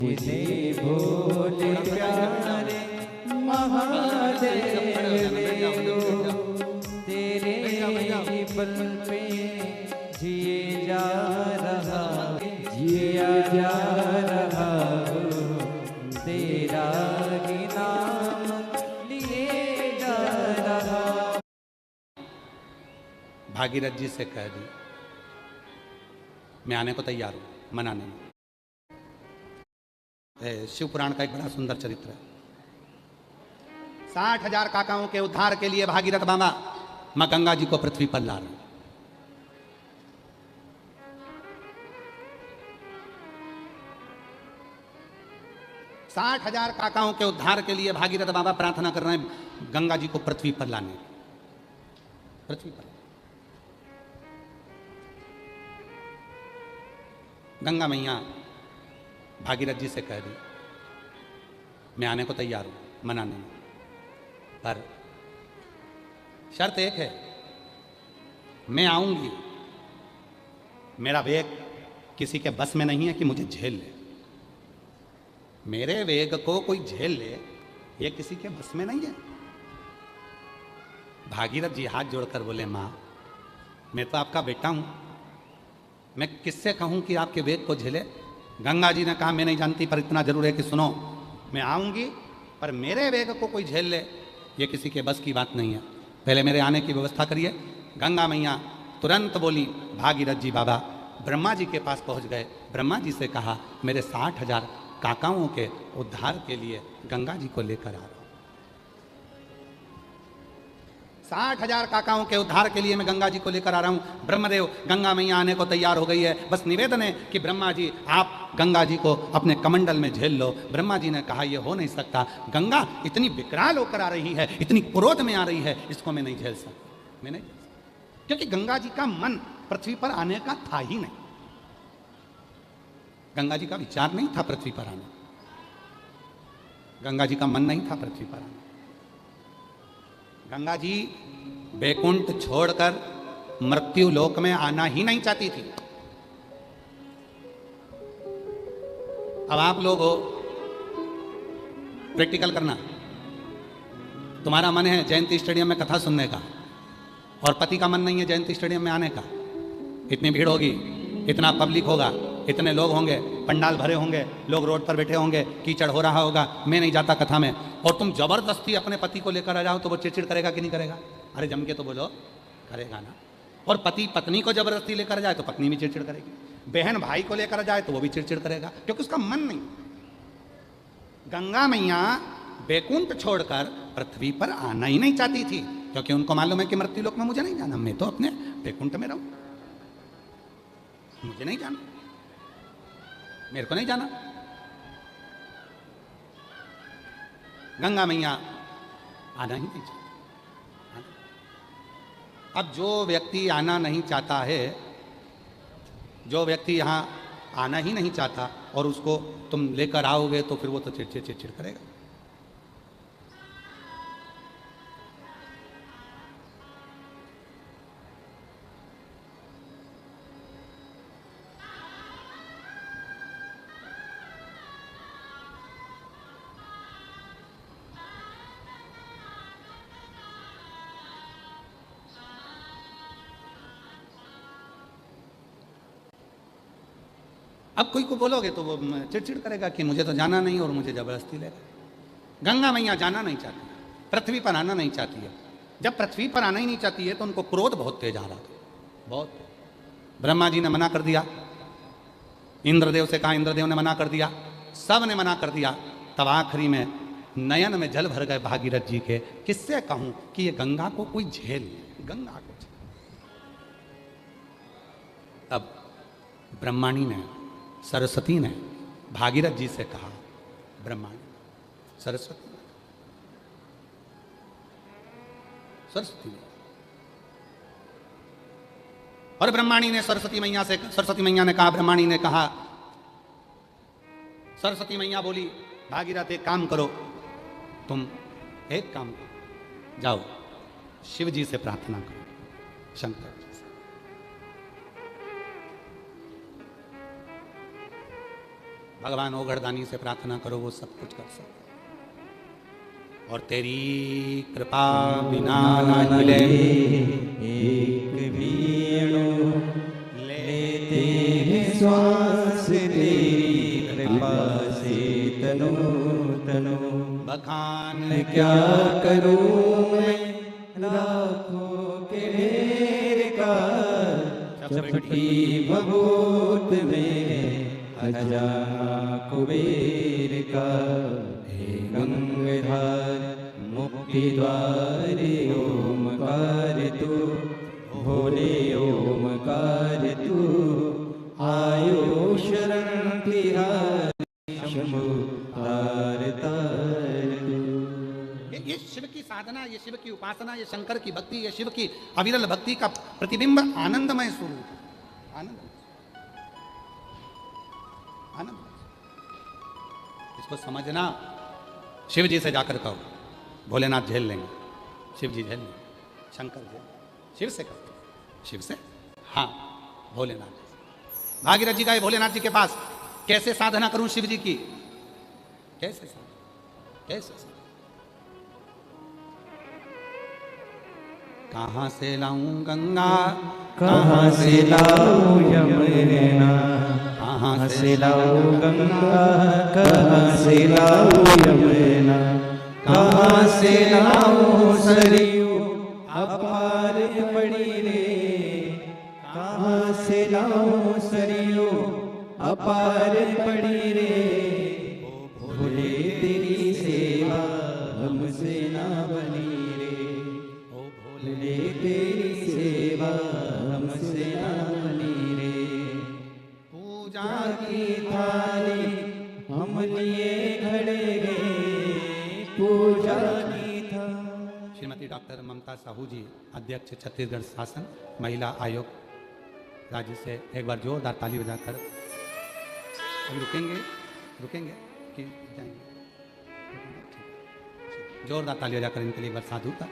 मुझे भोले प्यारे महादेव तेरे बल पे जिया जा रहा तेरा ही नाम लिए जा रहा। भागीरथ जी से कह दी मैं आने को तैयार हूं, मना नहीं। शिव पुराण का एक बड़ा सुंदर चरित्र है। 60,000 काकाओं के उद्धार के लिए भागीरथ बाबा मां गंगा जी को पृथ्वी पर ला रहे। 60,000 काकाओं के उद्धार के लिए भागीरथ बाबा प्रार्थना कर रहे हैं गंगा जी को पृथ्वी पर लाने। पृथ्वी पर गंगा मैया भागीरथ जी से कह दी मैं आने को तैयार हूं, मना नहीं। पर शर्त एक है, मैं आऊंगी, मेरा वेग किसी के बस में नहीं है कि मुझे झेल ले। मेरे वेग को कोई झेल ले ये किसी के बस में नहीं है। भागीरथ जी हाथ जोड़कर बोले मां मैं तो आपका बेटा हूं, मैं किससे कहूं कि आपके वेग को झेले। गंगा जी ने कहा मैं नहीं जानती, पर इतना जरूर है कि सुनो, मैं आऊंगी पर मेरे वेग को कोई झेल ले ये किसी के बस की बात नहीं है। पहले मेरे आने की व्यवस्था करिए। गंगा मैया तुरंत बोली भागीरथ जी बाबा ब्रह्मा जी के पास पहुंच गए। ब्रह्मा जी से कहा मेरे 60,000 काकाओं के उद्धार के लिए गंगा जी को लेकर आ रहा हूं। 60,000 काकाओं के उद्धार के लिए मैं गंगा जी को लेकर आ रहा हूं। ब्रह्मदेव गंगा मैया आने को तैयार हो गई है, बस निवेदन है कि ब्रह्मा जी आप गंगा जी को अपने कमंडल में झेल लो। ब्रह्मा जी ने कहा यह हो नहीं सकता, गंगा इतनी विकराल होकर आ रही है, इतनी क्रोध में आ रही है, इसको मैं नहीं झेल सकता, मैं नहीं झेल सकता। क्योंकि गंगा जी का मन पृथ्वी पर आने का था ही नहीं। गंगा जी का विचार नहीं था पृथ्वी पर आने, गंगा जी का मन नहीं था पृथ्वी पर आने। गंगा जी वैकुंठ छोड़कर मृत्यु लोक में आना ही नहीं चाहती थी। अब आप लोग हो, प्रैक्टिकल करना। तुम्हारा मन है जयंती स्टेडियम में कथा सुनने का और पति का मन नहीं है जयंती स्टेडियम में आने का। इतनी भीड़ होगी, इतना पब्लिक होगा, इतने लोग होंगे, पंडाल भरे होंगे, लोग रोड पर बैठे होंगे, कीचड़ हो रहा होगा, मैं नहीं जाता कथा में, और तुम जबरदस्ती अपने पति को लेकर आ जाओ तो वो चिड़चिड़ करेगा कि नहीं करेगा? अरे जम के तो बोलो, करेगा ना। और पति पत्नी को जबरदस्ती लेकर जाए तो पत्नी भी चिड़चिड़ करेगी, बहन भाई को लेकर जाए तो वो भी चिड़चिड़ करेगा, क्योंकि उसका मन नहीं। गंगा मैया वैकुंठ छोड़कर पृथ्वी पर आना ही नहीं चाहती थी, क्योंकि उनको मालूम है कि मृत्यु लोक में मुझे नहीं जाना, मैं तो अपने वैकुंठ में रहूं, मुझे नहीं जाना, मेरे को नहीं जाना। गंगा मैया आना ही नहीं चाहती। अब जो व्यक्ति आना नहीं चाहता है, जो व्यक्ति यहां आना ही नहीं चाहता और उसको तुम लेकर आओगे तो फिर वो तो चिड़चिड़ चिड़चिड़ करेगा। अब कोई को बोलोगे तो वो चिड़चिड़ करेगा कि मुझे तो जाना नहीं और मुझे जबरदस्ती ले गए। गंगा मैया जाना नहीं चाहती, पृथ्वी पर आना नहीं चाहती है। जब पृथ्वी पर आना ही नहीं चाहती है तो उनको क्रोध बहुत तेज आ रहा था, बहुत। ब्रह्मा जी ने मना कर दिया, इंद्रदेव से कहा, इंद्रदेव ने मना कर दिया, सब ने मना कर दिया। तब आखिरी में नयन में जल भर गए भागीरथ जी के, किससे कहूं कि ये गंगा को कोई झेल ले, गंगा को झेल। तब ब्रह्माणी ने, सरस्वती ने भागीरथ जी से कहा, ब्रह्माणी, सरस्वती ने और ब्रह्माणी ने सरस्वती मैया से, सरस्वती मैया ने कहा, ब्रह्माणी ने कहा, सरस्वती मैया बोली भागीरथ एक काम करो, तुम एक काम करो, जाओ शिव जी से प्रार्थना करो, शंकर जी से। भगवान ओगढ़दानी से प्रार्थना करो, वो सब कुछ कर सकते। और तेरी कृपा बिना ना मिले एक भी अणु लेते हैं श्वास तेरी कृपा से तनु तनु। बखान क्या करूं मैं लाखों के ढेर का, चपटी भभूत में अजाना कुबेर का। हे गंगाधर मुक्ति द्वारे ओमकार तू, भोले ओमकार तू। आयो शरण तिहारी शंभु तार तार तू। ये शिव की साधना, ये शिव की उपासना, ये शंकर की भक्ति, ये शिव की अविरल भक्ति का प्रतिबिंब आनंदमय स्वरूप। आनंद आनंद इसको समझना। शिव जी से जाकर कहो, भोलेनाथ झेल लेंगे, शिव जी झेल लेंगे, शंकर झेल, शिव से कहो, शिव से, हाँ भोलेनाथ। भागीरथ जी का भोलेनाथ जी के पास, कैसे साधना करूं शिव जी की, कैसे साधना, कैसे साधना? कहाँ से लाऊं गंगा, कहाँ से लाऊं यमुना, कहाँ से लाऊं गंगा, कहाँ से लाऊं यमुना, कहाँ से लाऊं सरयू अपार पड़ी रे। कहाँ से लाऊं सरयू अपार पड़ी रे। भोले तेरी सेवा हमसे ना बनी रे। भोले तेरी सेवा हमसे ना बनी रे। पूजा की थाली हम लिए खड़े गए, पूजा की थाली। श्रीमती डॉक्टर ममता साहू जी, अध्यक्ष छत्तीसगढ़ शासन महिला आयोग राज्य से, एक बार जोरदार ताली बजाकर। अभी रुकेंगे, रुकेंगे कि जाएंगे? जोरदार ताली बजाकर इनके लिए एक बार साधुता।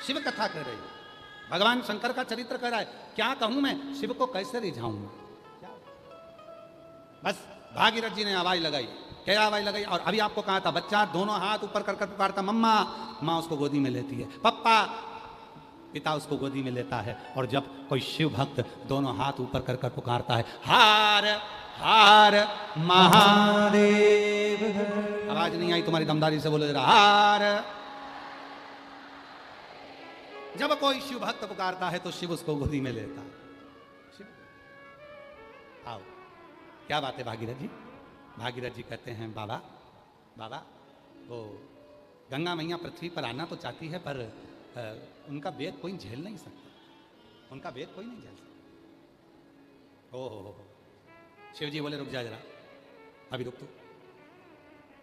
शिव कथा कर रही है, भगवान शंकर का चरित्र कर रहा है। क्या कहूं मैं, शिव को कैसे रिझाऊं? बस भागीरथ जी ने आवाज लगाई, क्या आवाज लगाई? और अभी आपको कहा था, बच्चा दोनों हाथ ऊपर कर कर पुकारता मम्मा, माँ उसको गोदी में लेती है, पप्पा, पिता उसको गोदी में लेता है। और जब कोई शिव भक्त दोनों हाथ ऊपर कर कर पुकारता है, हार हार महादेव, आवाज नहीं आई तुम्हारी दमदारी से बोलो जरा, हार। जब कोई शिव भक्त पुकारता है तो शिव उसको गोदी में लेता है। शिव, आओ, क्या बात है भागीरथ जी? भागीरथ जी कहते हैं, बाबा बाबा, वो गंगा मैया पृथ्वी पर आना तो चाहती है, पर उनका वेग कोई झेल नहीं सकता, उनका वेग कोई नहीं झेल सकता। हो शिव जी बोले रुक जा जरा, अभी रुक, तू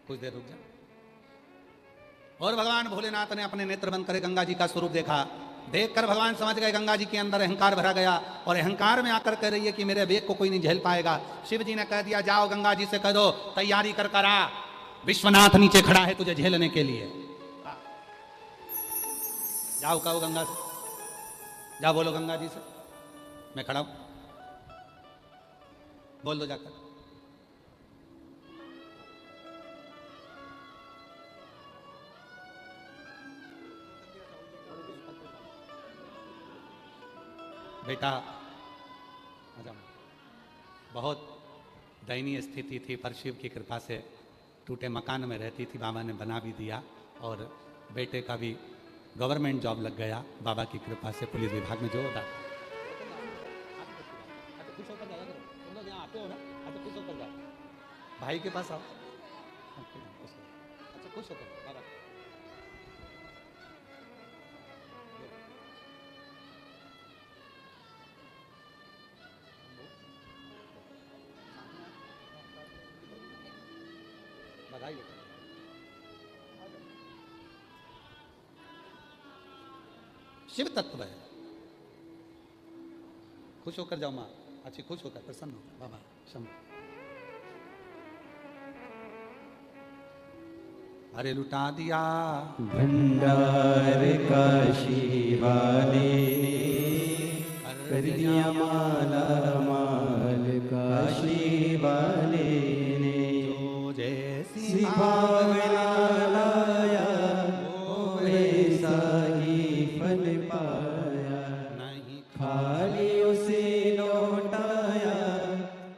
कुछ देर रुक जा। और भगवान भोलेनाथ ने अपने नेत्र बंद करे गंगा जी का स्वरूप देखा। देखकर भगवान समझ गए गंगा जी के अंदर अहंकार भरा गया, और अहंकार में आकर कह रही है कि मेरे वेग को कोई नहीं झेल पाएगा। शिव जी ने कह दिया, जाओ गंगा जी से कह दो तैयारी कर कर आ, विश्वनाथ नीचे खड़ा है तुझे झेलने के लिए। जाओ कहो गंगा से, जाओ बोलो गंगा जी से मैं खड़ा हूं, बोल दो जाकर। बेटा बहुत दयनीय स्थिति थी, पर शिव की कृपा से टूटे मकान में रहती थी, बाबा ने बना भी दिया, और बेटे का भी गवर्नमेंट जॉब लग गया बाबा की कृपा से, पुलिस विभाग में जो होता। भाई के पास आओ, अच्छा खुश होकर बाबा बधाई। शिव तत्व है, खुश होकर जाओ माँ, अच्छी खुश होकर प्रसन्न हो बाबा शंभु। अरे लुटा दिया भंडार काशी वाले, कर दिया माला माल। वाले ने जो जैसी सी भावना लाया वो ऐसा ही फल पाया। नहीं खाली उसे लौटाया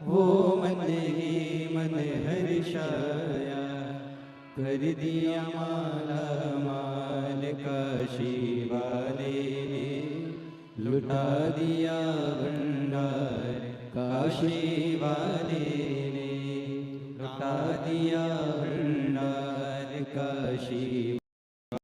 वो मन ही मन हर्षाया। कर दिया माला माल काशी वाले ने लुटा दिया भंडार काशी वाले ने लुटा दिया भंडार काशी।